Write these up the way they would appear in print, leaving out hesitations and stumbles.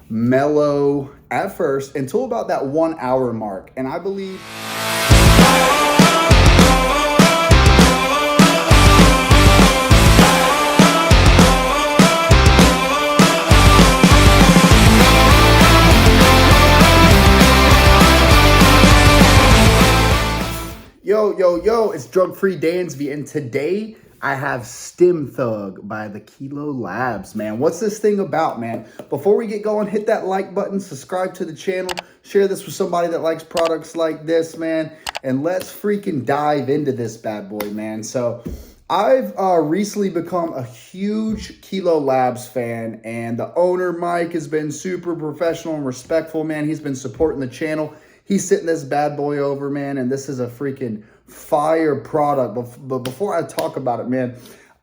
mellow at first until about that 1 hour mark. And I believe Yo, it's Drug-Free Dansby, and today I have Stim Thug by the Kilo Labs, man. What's this thing about, man? Before we get going, hit that like button, subscribe to the channel, share this with somebody that likes products like this, man, and let's freaking dive into this bad boy, man. So I've recently become a huge Kilo Labs fan, and the owner, Mike, has been super professional and respectful, man. He's been supporting the channel. He's sitting this bad boy over, man, and this is a freaking fire product. But before I talk about it, man,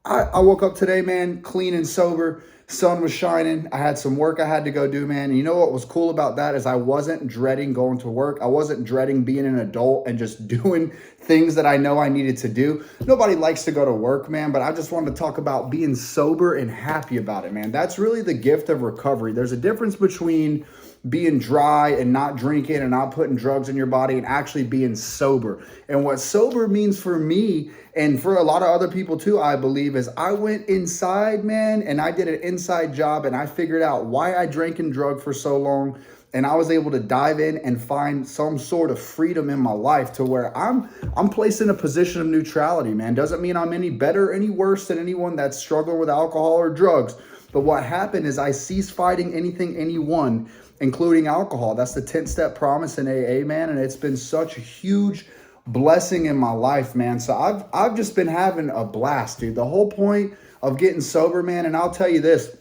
I woke up today, man, clean and sober. Sun was shining. I had some work I had to go do, man. And you know what was cool about that is I wasn't dreading going to work. I wasn't dreading being an adult and just doing things that I know I needed to do. Nobody likes to go to work, man, but I just wanted to talk about being sober and happy about it, man. That's really the gift of recovery. There's a difference between being dry and not drinking and not putting drugs in your body and actually being sober. And what sober means for me and for a lot of other people too, I believe, is I went inside, man, and I did an inside job and I figured out why I drank and drug for so long. And I was able to dive in and find some sort of freedom in my life to where I'm placed in a position of neutrality, man. Doesn't mean I'm any better, any worse than anyone that's struggling with alcohol or drugs. But what happened is I ceased fighting anyone, including alcohol. That's the 10-step promise in AA, man. And it's been such a huge blessing in my life, man. So I've just been having a blast, dude. The whole point of getting sober, man, and I'll tell you this,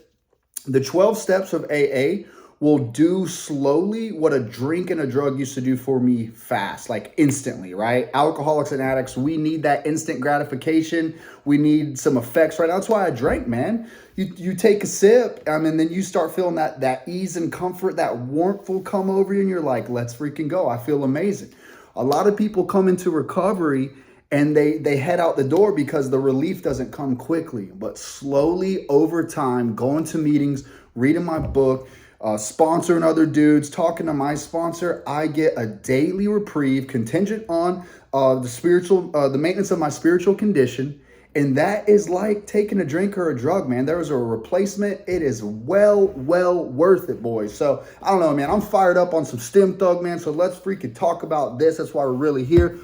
the 12 steps of AA will do slowly what a drink and a drug used to do for me fast, like instantly, right? Alcoholics and addicts, we need that instant gratification. We need some effects right now. That's why I drank, man. You take a sip, and then you start feeling that ease and comfort, that warmth will come over you, and you're like, let's freaking go. I feel amazing. A lot of people come into recovery and they head out the door because the relief doesn't come quickly, but slowly over time, going to meetings, reading my book, sponsoring other dudes, talking to my sponsor, I get a daily reprieve contingent on the maintenance of my spiritual condition. And that is like taking a drink or a drug, man. There is a replacement. It is well worth it, boys. So I don't know, man. I'm fired up on some Stim Thug, man. So let's freaking talk about this. That's why we're really here.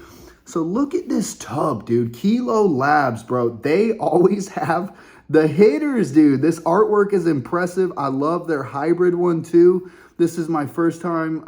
So look at this tub, dude. Kilo Labs, bro. They always have the hitters, dude. This artwork is impressive. I love their hybrid one too. This is my first time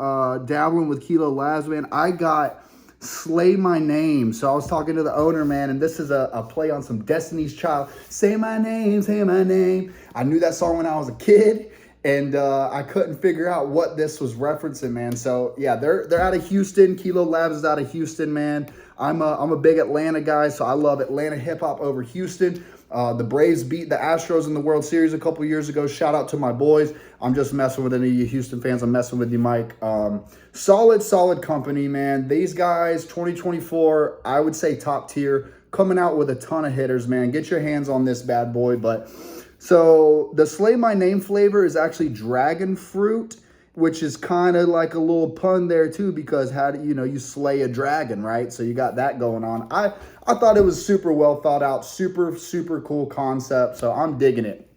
dabbling with Kilo Labs, man. I got Slay My Name. So I was talking to the owner, man, and this is a play on some Destiny's Child. Say my name, say my name. I knew that song when I was a kid, and I couldn't figure out what this was referencing, man. So yeah, they're out of Houston. Kilo Labs is out of Houston, man. I'm a big Atlanta guy, so I love Atlanta hip hop over Houston. The Braves beat the Astros in the World Series a couple years ago. Shout out to my boys. I'm just messing with any of you Houston fans. I'm messing with you, Mike. Solid company, man. These guys, 2024, I would say top tier, coming out with a ton of hitters, man. Get your hands on this bad boy. But so the Slay My Name flavor is actually dragon fruit, which is kind of like a little pun there too, because how do you slay a dragon, right? So you got that going on. I thought it was super well thought out, super cool concept. So I'm digging it.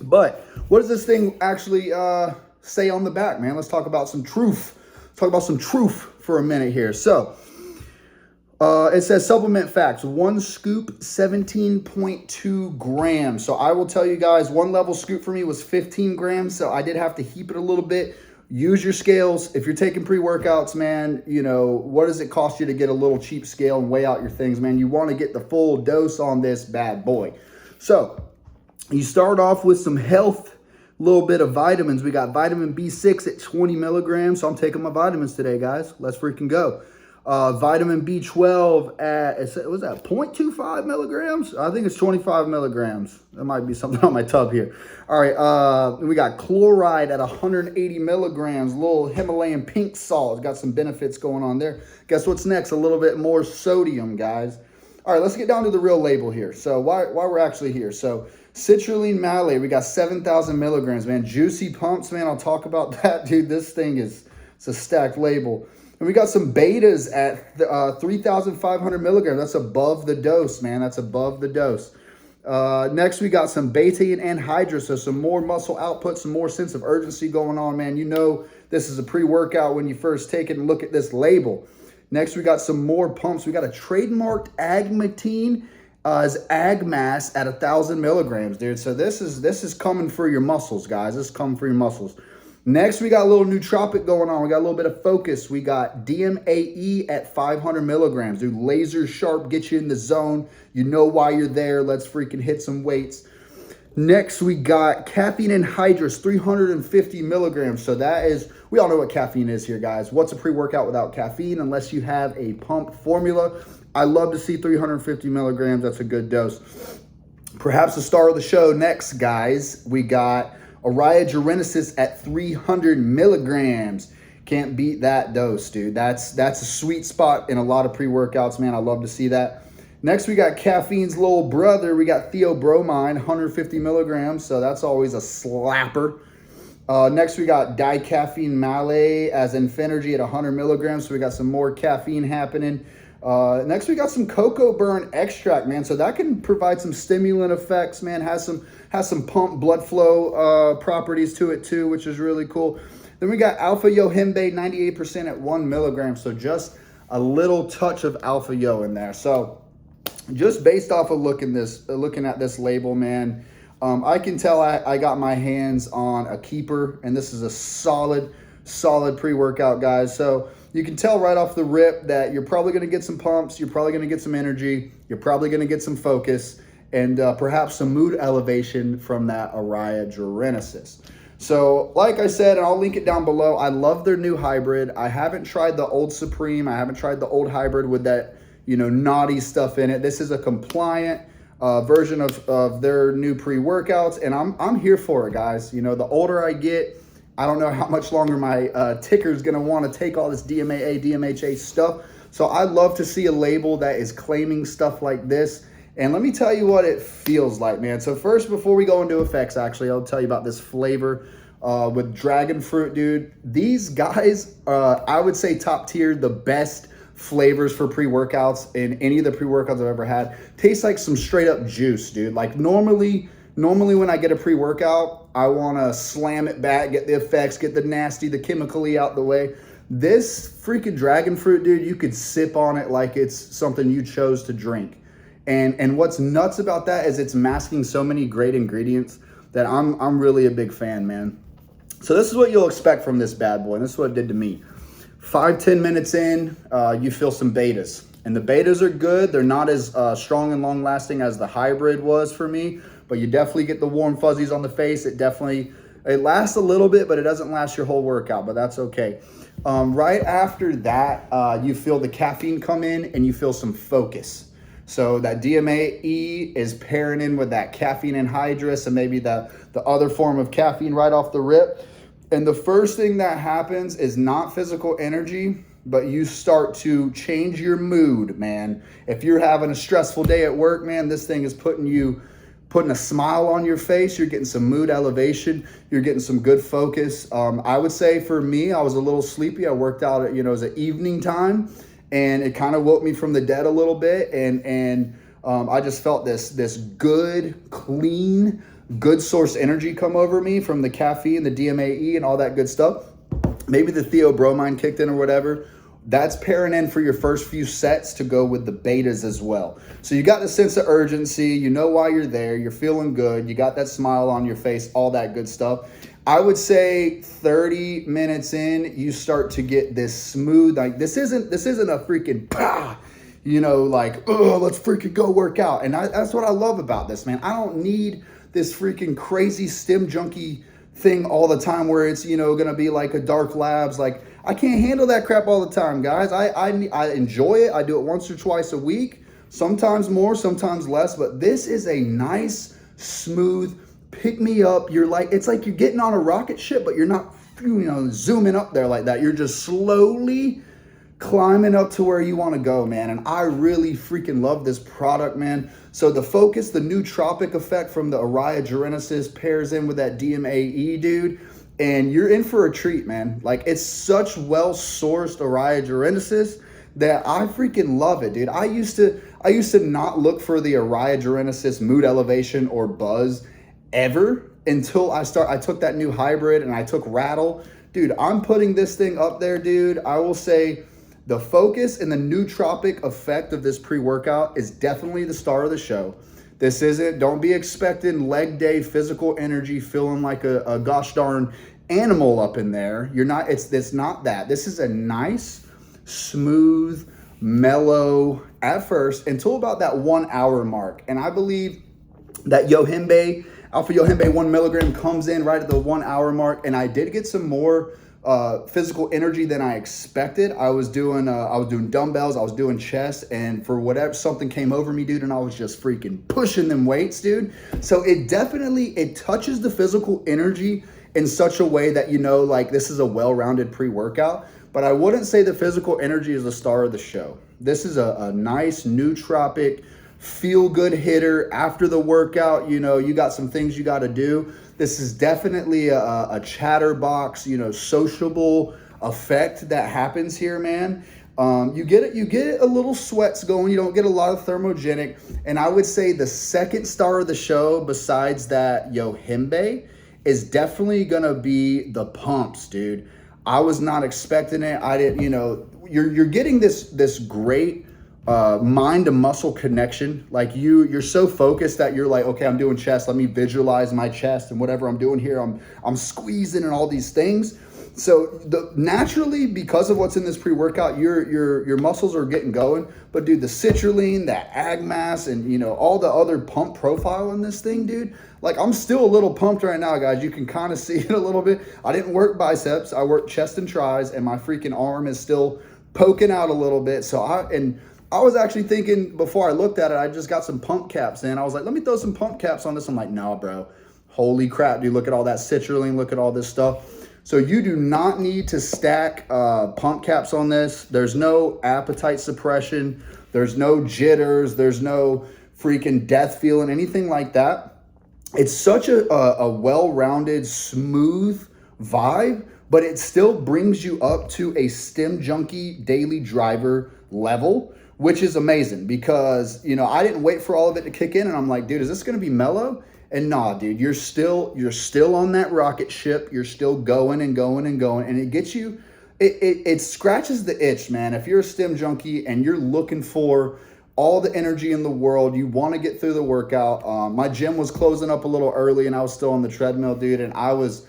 But what does this thing actually say on the back, man? Let's talk about some truth. Let's talk about some truth for a minute here. So it says supplement facts, 1 scoop, 17.2 grams. So I will tell you guys, 1 level scoop for me was 15 grams. So I did have to heap it a little bit. Use your scales. If you're taking pre-workouts, man, what does it cost you to get a little cheap scale and weigh out your things, man? You want to get the full dose on this bad boy. So you start off with some health, little bit of vitamins. We got vitamin B6 at 20 milligrams. So I'm taking my vitamins today, guys. Let's freaking go. Vitamin B12 at, was that 0.25 milligrams? I think it's 25 milligrams. There might be something on my tub here. All right, we got chloride at 180 milligrams, little Himalayan pink salt. It's got some benefits going on there. Guess what's next? A little bit more sodium, guys. All right, let's get down to the real label here. So why we're actually here. So Citrulline malate, we got 7,000 milligrams, man. Juicy pumps, man. I'll talk about that, dude. This thing it's a stacked label. And we got some betas at 3,500 milligrams. That's above the dose, man. That's above the dose. Next, we got some betaine anhydrous, so some more muscle output, some more sense of urgency going on, man. You know this is a pre-workout when you first take it and look at this label. Next, we got some more pumps. We got a trademarked agmatine as Agmass at 1,000 milligrams, dude. So this is coming for your muscles, guys. This is coming for your muscles. Next, we got a little nootropic going on. We got a little bit of focus. We got DMAE at 500 milligrams, dude. Laser sharp, get you in the zone. You know why you're there. Let's freaking hit some weights. Next, we got caffeine anhydrous, 350 milligrams. So that is, we all know what caffeine is here, guys. What's a pre-workout without caffeine unless you have a pump formula? I love to see 350 milligrams. That's a good dose. Perhaps the star of the show next, guys, we got Araya Genesis at 300 milligrams. Can't beat that dose, dude. That's a sweet spot in a lot of pre-workouts, man. I love to see that. Next, we got caffeine's little brother. We got theobromine, 150 milligrams. So that's always a slapper. Next, we got dicaffeine malate as Infinergy at 100 milligrams. So we got some more caffeine happening. Next, we got some cocoa burn extract, man. So that can provide some stimulant effects, man. Has some pump blood flow properties to it too, which is really cool. Then we got alpha yohimbe, 98% at 1 milligram. So just a little touch of alpha yo in there. So just based off of looking at this label, man, I can tell I got my hands on a keeper, and this is a solid pre-workout, guys. So you can tell right off the rip that you're probably going to get some pumps, you're probably going to get some energy, you're probably going to get some focus, and perhaps some mood elevation from that Araya Genesis. So like I said, and I'll link it down below, I love their new hybrid. I haven't tried the old Supreme. I haven't tried the old hybrid with that, you know, naughty stuff in it. This is a compliant version of their new pre-workouts, and I'm here for it, guys. You know, the older I get, I don't know how much longer my ticker is going to want to take all this DMAA, DMHA stuff. So I love to see a label that is claiming stuff like this. And let me tell you what it feels like, man. So first, before we go into effects, actually, I'll tell you about this flavor with dragon fruit, dude. These guys, I would say top tier, the best flavors for pre-workouts in any of the pre-workouts I've ever had. Tastes like some straight up juice, dude. Like normally when I get a pre-workout, I want to slam it back, get the effects, get the nasty, the chemically out the way. This freaking dragon fruit, dude, you could sip on it like it's something you chose to drink. And what's nuts about that is it's masking so many great ingredients that I'm really a big fan, man. So this is what you'll expect from this bad boy, and this is what it did to me. 5-10 minutes in, you feel some betas. And the betas are good. They're not as strong and long lasting as the hybrid was for me, but you definitely get the warm fuzzies on the face. It lasts a little bit, but it doesn't last your whole workout, but that's okay. Right after that, you feel the caffeine come in and you feel some focus. So that DMAE is pairing in with that caffeine anhydrous and maybe the other form of caffeine right off the rip. And the first thing that happens is not physical energy, but you start to change your mood, man. If you're having a stressful day at work, man, this thing is putting a smile on your face. You're getting some mood elevation. You're getting some good focus. I would say for me, I was a little sleepy. I worked out at, it was an evening time, and it kind of woke me from the dead a little bit. And I just felt this good, clean, good source energy come over me from the caffeine, the DMAE, and all that good stuff. Maybe the theobromine kicked in or whatever. That's pairing in for your first few sets to go with the betas as well. So you got the sense of urgency. You know why you're there. You're feeling good. You got that smile on your face, all that good stuff. I would say 30 minutes in, you start to get this smooth, like this isn't a freaking like, oh, let's freaking go work out. And that's what I love about this, man. I don't need this freaking crazy stim junkie thing all the time where it's, going to be like a dark labs. Like, I can't handle that crap all the time, guys. I enjoy it. I do it once or twice a week, sometimes more, sometimes less. But this is a nice, smooth, pick me up. It's like you're getting on a rocket ship, but you're not, zooming up there like that. You're just slowly climbing up to where you want to go, man. And I really freaking love this product, man. So the focus, the nootropic effect from the Araya genesis pairs in with that DMAE, dude. And you're in for a treat, man. Like, it's such well-sourced Araya genesis that I freaking love it, dude. I used to not look for the Araya genesis mood elevation or buzz ever until I took that new hybrid and I took Rattle. Dude, I'm putting this thing up there, dude. I will say the focus and the nootropic effect of this pre-workout is definitely the star of the show. This isn't, don't be expecting leg day physical energy feeling like a gosh darn animal up in there. You're not, it's not that. This is a nice, smooth, mellow at first until about that 1 hour mark. And I believe that Alpha Yohimbe 1 milligram comes in right at the 1 hour mark. And I did get some more physical energy than I expected. I was doing dumbbells, I was doing chest, and for whatever, something came over me, dude, and I was just freaking pushing them weights, dude. So it touches the physical energy in such a way that, you know, like, this is a well-rounded pre-workout. But I wouldn't say the physical energy is the star of the show. This is a nice nootropic feel-good hitter after the workout. You know, you got some things you got to do. This is definitely a chatterbox, you know, sociable effect that happens here, man. You get a little sweats going. You don't get a lot of thermogenic. And I would say the second star of the show, besides that Yohimbe, is definitely gonna be the pumps, dude. I was not expecting it. I didn't, you know, you're getting this great mind to muscle connection. Like you're so focused that you're like, okay, I'm doing chest. Let me visualize my chest and whatever I'm doing here. I'm squeezing and all these things. So naturally, because of what's in this pre-workout, your muscles are getting going. But dude, the citrulline, that ag mass, and you know, all the other pump profile in this thing, dude, like I'm still a little pumped right now, guys. You can kind of see it a little bit. I didn't work biceps. I worked chest and tris, and my freaking arm is still poking out a little bit. So I was actually thinking before I looked at it, I just got some pump caps in. I was like, let me throw some pump caps on this. I'm like, no, bro. Holy crap, dude. Look at all that citrulline. Look at all this stuff. So you do not need to stack pump caps on this. There's no appetite suppression. There's no jitters. There's no freaking death feeling, anything like that. It's such a well-rounded, smooth vibe, but it still brings you up to a Stim Junkie daily driver level, which is amazing because, you know, I didn't wait for all of it to kick in and I'm like, dude, is this going to be mellow? And nah, dude, you're still on that rocket ship. You're still going and going and going, and it gets you, it scratches the itch, man. If you're a Stim Junkie and you're looking for all the energy in the world, you want to get through the workout. My gym was closing up a little early and I was still on the treadmill, dude, and I was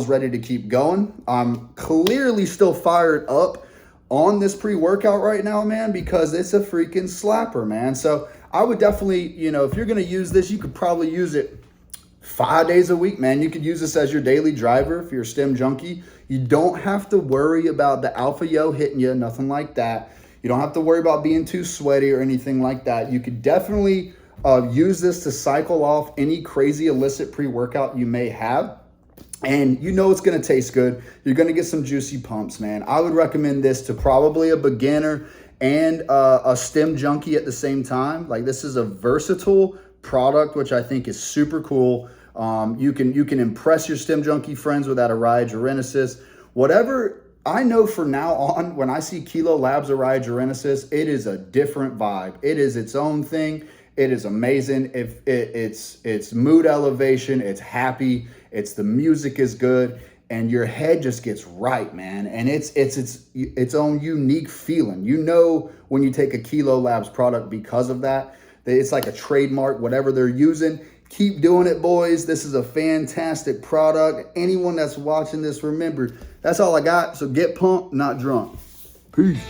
ready to keep going. I'm clearly still fired up on this pre-workout right now, man, because it's a freaking slapper, man. So I would definitely, you know, if you're going to use this, you could probably use it 5 days a week, man. You could use this as your daily driver if you're a Stim Junkie. You don't have to worry about the Alpha Yo hitting you, nothing like that. You don't have to worry about being too sweaty or anything like that. You could definitely use this to cycle off any crazy illicit pre-workout you may have. And you know it's going to taste good. You're going to get some juicy pumps, man. I would recommend this to probably a beginner and a Stim Junkie at the same time. Like, this is a versatile product, which I think is super cool. You can impress your Stim Junkie friends with that Araya genesis. Whatever, I know from now on, when I see Kilo Labs Araya genesis, it is a different vibe. It is its own thing. It is amazing. It's mood elevation. It's happy. The music is good, and your head just gets right, man. And it's its own unique feeling. You know when you take a Kilo Labs product because of that. It's like a trademark, whatever they're using. Keep doing it, boys. This is a fantastic product. Anyone that's watching this, remember, that's all I got. So get pumped, not drunk. Peace.